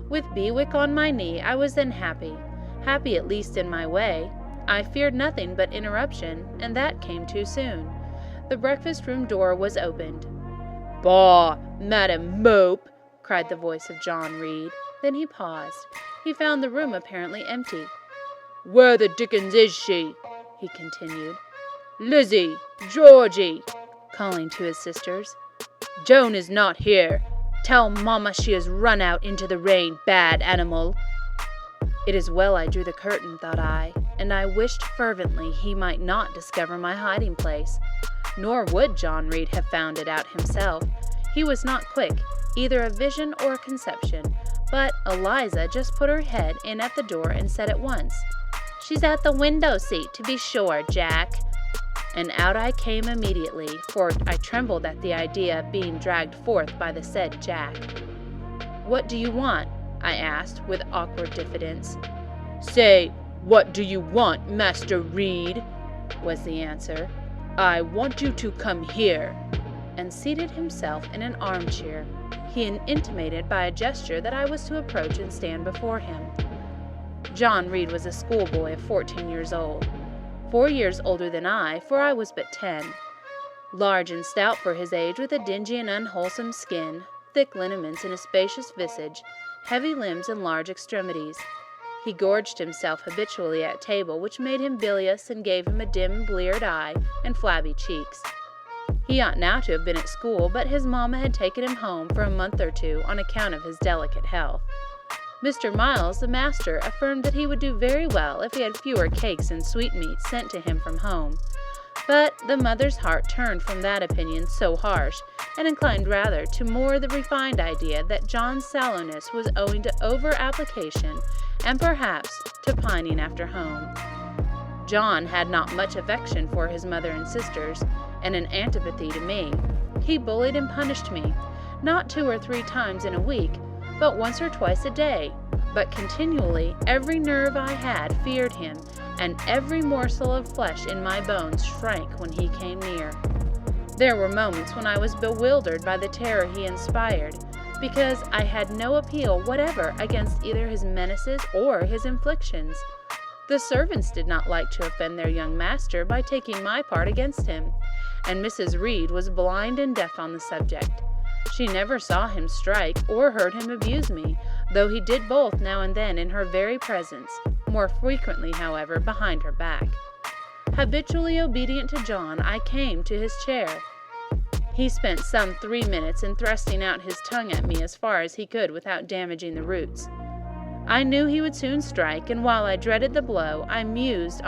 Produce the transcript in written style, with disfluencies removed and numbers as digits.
With Bewick on my knee, I was then happy at least in my way. I feared nothing but interruption, and that came too soon. The breakfast-room door was opened. "Bah, Madam Mope!" cried the voice of John Reed. Then he paused. He found the room apparently empty. "Where the dickens is she?" he continued. "Lizzie! Georgie!" calling to his sisters. "Joan is not here. Tell mamma she has run out into the rain, bad animal." It is well I drew the curtain, thought I, and I wished fervently he might not discover my hiding place. Nor would John Reed have found it out himself. He was not quick, either of vision or conception, but Eliza just put her head in at the door and said at once, "She's at the window seat, to be sure, Jack." And out I came immediately, for I trembled at the idea of being dragged forth by the said Jack. "What do you want?" I asked, with awkward diffidence. "Say, what do you want, Master Reed?" was the answer. "I want you to come here," and seated himself in an armchair. He intimated by a gesture that I was to approach and stand before him. John Reed was a schoolboy of 14 years old, 4 years older than I, for I was but 10. Large and stout for his age, with a dingy and unwholesome skin, thick lineaments in a spacious visage, heavy limbs and large extremities. He gorged himself habitually at table, which made him bilious and gave him a dim, bleared eye and flabby cheeks. He ought now to have been at school, but his mamma had taken him home for a month or two on account of his delicate health. Mr. Miles, the master, affirmed that he would do very well if he had fewer cakes and sweetmeats sent to him from home. But the mother's heart turned from that opinion so harsh, and inclined rather to more the refined idea that John's sallowness was owing to over-application, and perhaps to pining after home. John had not much affection for his mother and sisters, and an antipathy to me. He bullied and punished me, not 2 or 3 times in a week, but once or twice a day, but continually every nerve I had feared him, and every morsel of flesh in my bones shrank when he came near. There were moments when I was bewildered by the terror he inspired, because I had no appeal whatever against either his menaces or his inflictions. The servants did not like to offend their young master by taking my part against him, and Mrs. Reed was blind and deaf on the subject. She never saw him strike or heard him abuse me, though he did both now and then in her very presence, more frequently, however, behind her back. Habitually obedient to John, I came to his chair. He spent some 3 minutes in thrusting out his tongue at me as far as he could without damaging the roots. I knew he would soon strike, and while I dreaded the blow, I mused